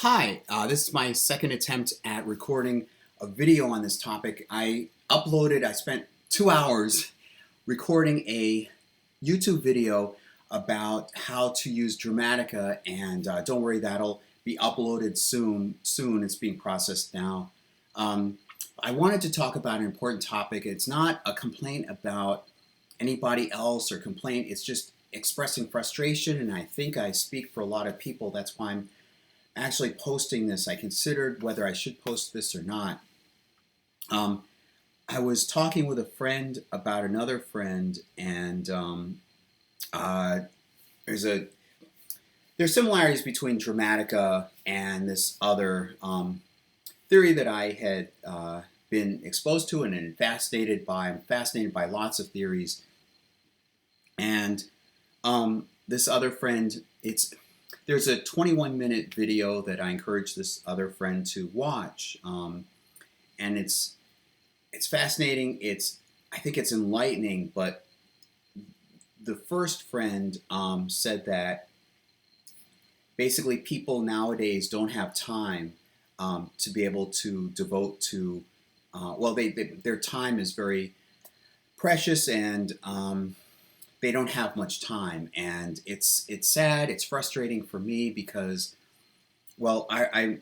Hi, this is my second attempt at recording a video on this topic. I spent 2 hours recording a YouTube video about how to use Dramatica, and don't worry, that'll be uploaded soon. It's being processed now. Um, I wanted to talk about an important topic. It's not a complaint about anybody else or complaint, it's just expressing frustration, and I think I speak for a lot of people. That's why I'm actually posting this. I considered whether I should post this or not. Um, I was talking with a friend about another friend, and uh, there's a there's similarities between Dramatica and this other theory that I had been exposed to and fascinated by. I'm fascinated by lots of theories, and this other friend, there's a 21-minute video that I encourage this other friend to watch, and it's fascinating. I think it's enlightening. But the first friend said that basically people nowadays don't have time to be able to devote to. Their time is very precious, and they don't have much time, and it's sad. It's frustrating for me because, I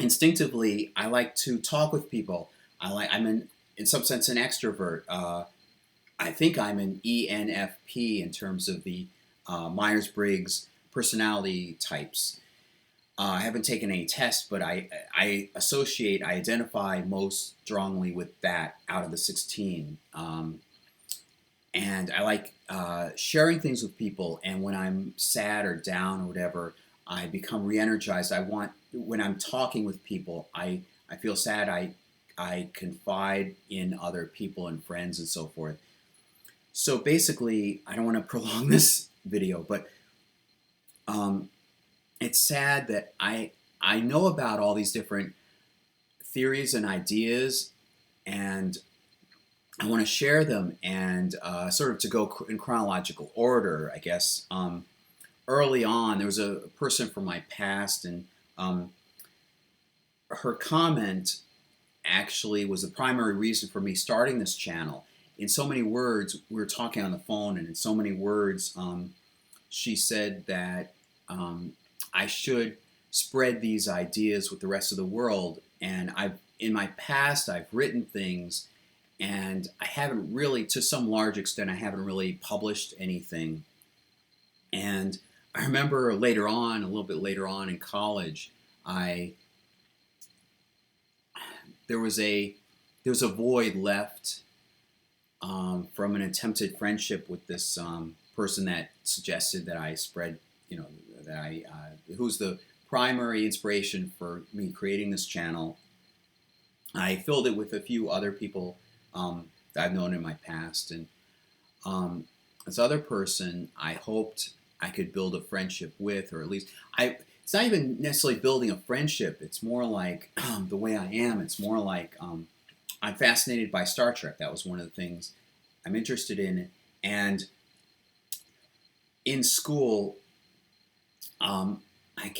instinctively I like to talk with people. In some sense an extrovert. I think I'm an ENFP in terms of the Myers-Briggs personality types. I haven't taken any tests, but I identify most strongly with that out of the 16. And I like sharing things with people. And when I'm sad or down or whatever, I become re-energized. When I'm talking with people, I feel sad. I confide in other people and friends and so forth. So basically, I don't want to prolong this video, but um, it's sad that I know about all these different theories and ideas, and I want to share them, and sort of to go in chronological order, I guess. Early on, there was a person from my past, and her comment actually was the primary reason for me starting this channel. In so many words, we were talking on the phone, and in so many words, she said that I should spread these ideas with the rest of the world. And in my past, I've written things, and I haven't really, to some large extent, I haven't really published anything. And I remember a little bit later on in college, there was a void left from an attempted friendship with this person that suggested that I spread, who's the primary inspiration for me creating this channel. I filled it with a few other people that I've known in my past, and this other person I hoped I could build a friendship with, or at least it's not even necessarily building a friendship. It's more like the way I am. It's more like I'm fascinated by Star Trek. That was one of the things I'm interested in. And in school, I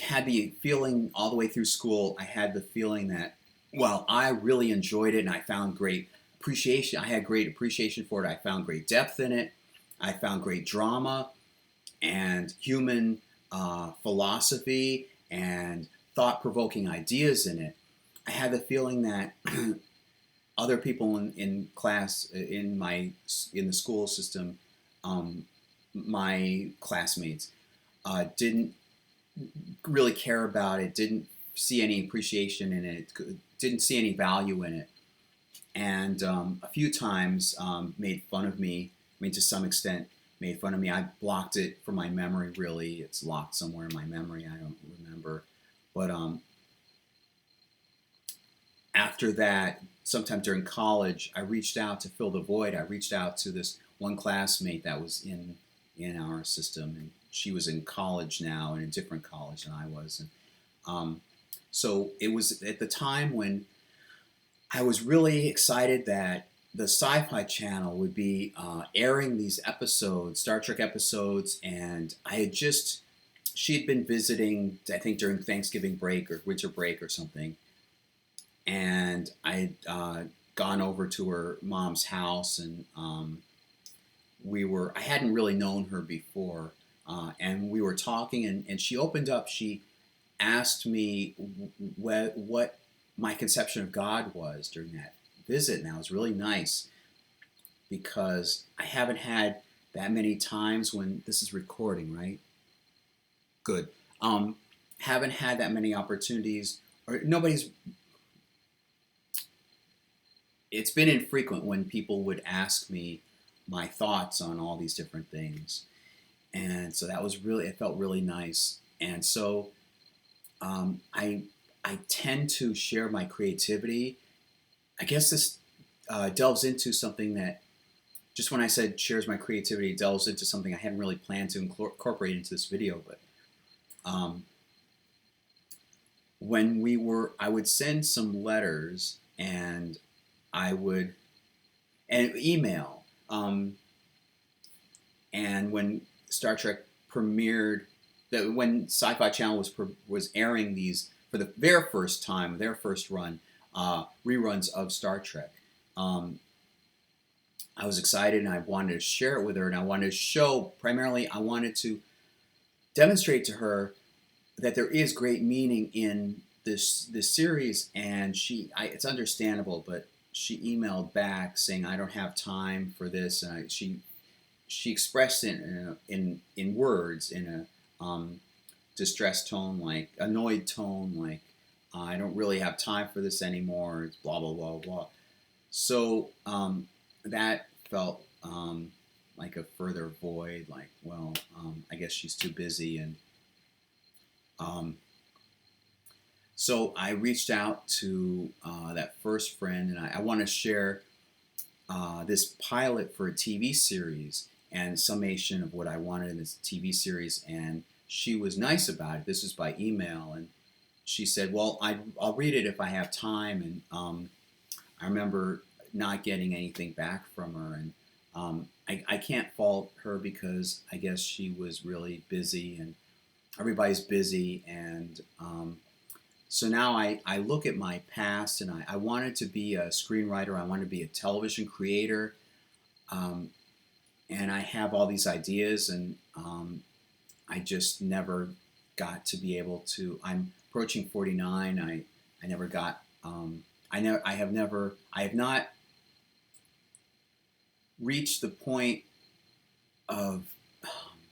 had the feeling all the way through school, I had the feeling that, I really enjoyed it, and I found great appreciation. I had great appreciation for it. I found great depth in it. I found great drama and human philosophy and thought-provoking ideas in it. I had the feeling that other people in class, in the school system, my classmates, didn't really care about it, didn't see any appreciation in it, didn't see any value in it, and a few times made fun of me. I mean, to some extent, made fun of me. I blocked it from my memory, really. It's locked somewhere in my memory. I don't remember. But after that, sometime during college, I reached out to fill the void. I reached out to this one classmate that was in our system, and she was in college now, in a different college than I was. And so it was at the time when I was really excited that the Sci-Fi Channel would be airing these episodes, Star Trek episodes, and I had just she had been visiting, I think during Thanksgiving break or winter break or something, and I had gone over to her mom's house, and I hadn't really known her before, and we were talking, and she opened up. She asked me what my conception of God was during that visit, and that was really nice because I haven't had that many times when this is recording, right? Good. Haven't had that many opportunities, or nobody's. It's been infrequent when people would ask me my thoughts on all these different things, and so that was really, it felt really nice. And so I tend to share my creativity. I guess this delves into something that, just when I said shares my creativity, it delves into something I hadn't really planned to incorporate into this video. But um, I would send some letters, and I would, and email. And when Star Trek premiered, when Sci-Fi Channel was airing these for their first time, their first run, reruns of Star Trek, I was excited and I wanted to share it with her, and I wanted to show, primarily, I wanted to demonstrate to her that there is great meaning in this series. And it's understandable, but she emailed back saying, "I don't have time for this," and she expressed it in words, in a distressed tone, like annoyed tone, like, "I don't really have time for this anymore. It's blah blah blah blah." So that felt like a further void. Like, well, I guess she's too busy, and um, so I reached out to that first friend, and I want to share this pilot for a TV series and summation of what I wanted in this TV series. And she was nice about it. This was by email, and she said, "Well, I'll read it if I have time." And I remember not getting anything back from her, and I can't fault her because I guess she was really busy, and everybody's busy. And so now I look at my past, and I wanted to be a screenwriter. I wanted to be a television creator, um, and I have all these ideas, and I just never got to be able to. I'm approaching 49. I never got. I have not reached the point of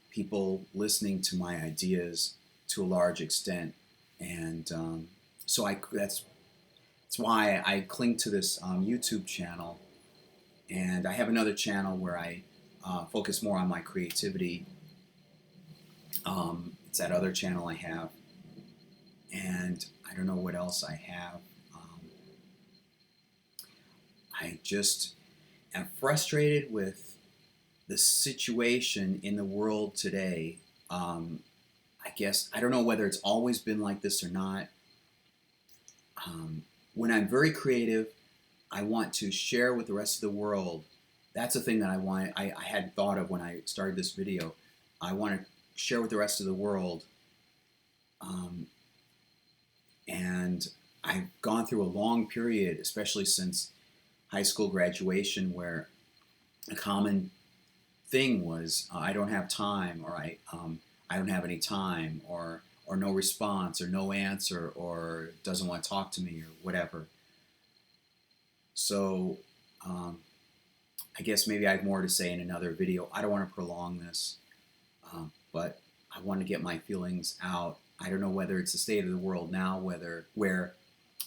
people listening to my ideas to a large extent, and so that's why I cling to this YouTube channel, and I have another channel where I focus more on my creativity. It's that other channel I have, and I don't know what else I have. I just am frustrated with the situation in the world today. I guess I don't know whether it's always been like this or not. When I'm very creative, I want to share with the rest of the world. That's the thing that I had thought of when I started this video. I want to share with the rest of the world. And I've gone through a long period, especially since high school graduation, where a common thing was I don't have time, or I don't have any time, or no response, or no answer, or doesn't want to talk to me, or whatever. So I guess maybe I have more to say in another video. I don't want to prolong this, but I want to get my feelings out. I don't know whether it's the state of the world now, where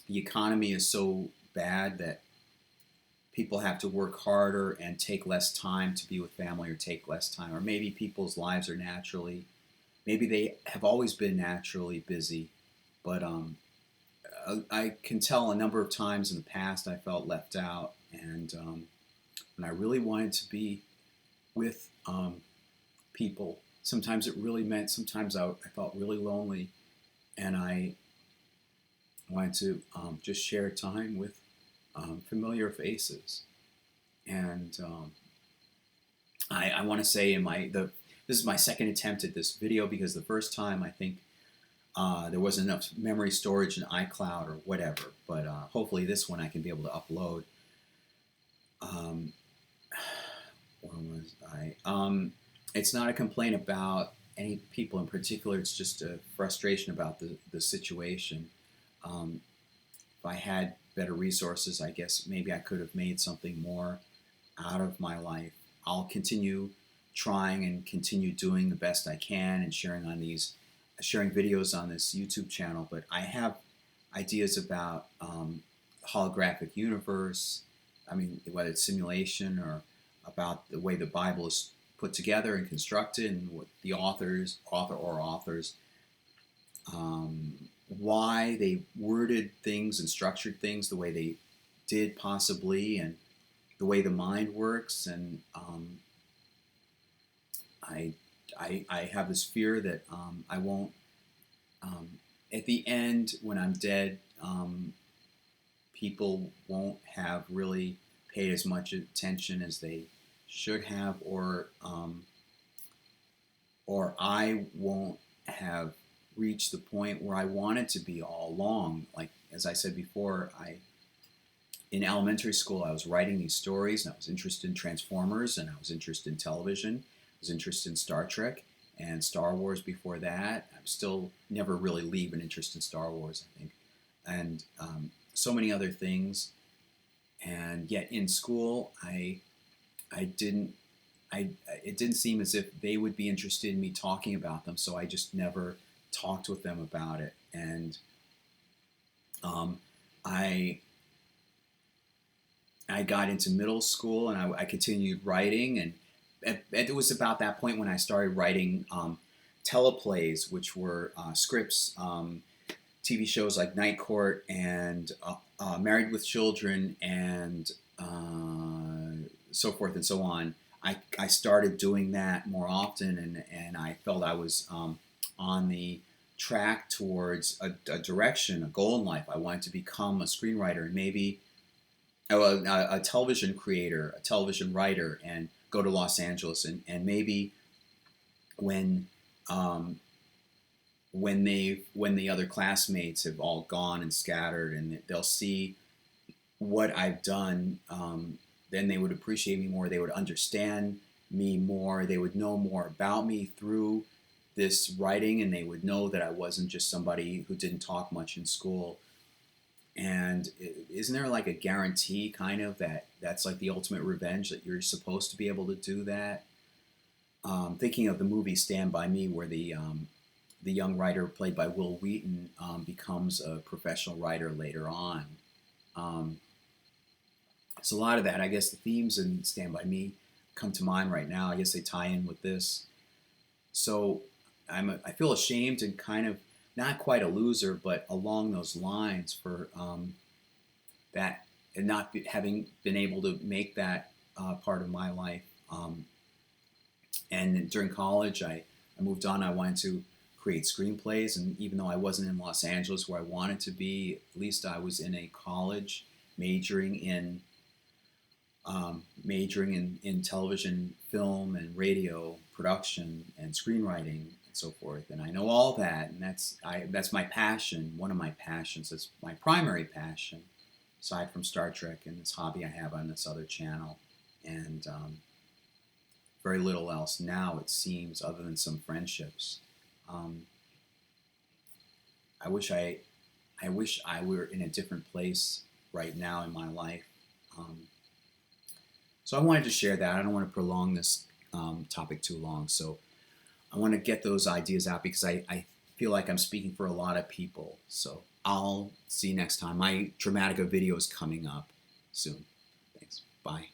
the economy is so bad that people have to work harder and take less time to be with family, or take less time, or maybe people's lives are naturally, maybe they have always been naturally busy, but I can tell a number of times in the past I felt left out, and when I really wanted to be with people, sometimes it really meant, sometimes I felt really lonely, and I wanted to just share time with familiar faces. And I want to say in the this is my second attempt at this video because the first time I think there wasn't enough memory storage in iCloud or whatever. But hopefully this one I can be able to upload. Where was I? It's not a complaint about any people in particular. It's just a frustration about the situation. If I had better resources, I guess maybe I could have made something more out of my life. I'll continue trying and continue doing the best I can and sharing videos on this YouTube channel. But I have ideas about holographic universe. I mean, whether it's simulation or about the way the Bible is put together and constructed, and what the authors, why they worded things and structured things the way they did, possibly, and the way the mind works. And I have this fear that I won't, at the end, when I'm dead, people won't have really paid as much attention as they should have, or I won't have reached the point where I wanted to be all along. Like, as I said before, in elementary school, I was writing these stories, and I was interested in Transformers, and I was interested in television. I was interested in Star Trek and Star Wars before that. I'm still never really leave an interest in Star Wars, I think, and so many other things. And yet in school, it didn't seem as if they would be interested in me talking about them, so I just never talked with them about it. And I got into middle school, and I continued writing, and it was about that point when I started writing teleplays, which were scripts, TV shows like Night Court and Married with Children, and so forth and so on. I started doing that more often, and I felt I was on the track towards a direction, a goal in life. I wanted to become a screenwriter, and maybe a television creator, a television writer, and go to Los Angeles, and maybe when the other classmates have all gone and scattered, and they'll see what I've done, then they would appreciate me more. They would understand me more. They would know more about me through this writing, and they would know that I wasn't just somebody who didn't talk much in school. And isn't there like a guarantee, kind of, that's like the ultimate revenge, that you're supposed to be able to do that? Thinking of the movie Stand By Me, where the young writer played by Will Wheaton becomes a professional writer later on. So a lot of that, I guess the themes in Stand By Me come to mind right now. I guess they tie in with this. So I feel ashamed and kind of not quite a loser, but along those lines for that, and not having been able to make that part of my life. And during college, I moved on. I wanted to create screenplays, and even though I wasn't in Los Angeles where I wanted to be, at least I was in a college majoring in television, film, and radio production, and screenwriting, and so forth. And I know all that, and that's my passion. One of my passions. It's my primary passion, aside from Star Trek and this hobby I have on this other channel, and very little else now, it seems, other than some friendships. I wish I were in a different place right now in my life. So I wanted to share that. I don't want to prolong this topic too long. So I want to get those ideas out, because I feel like I'm speaking for a lot of people. So I'll see you next time. My Dramatica video is coming up soon. Thanks. Bye.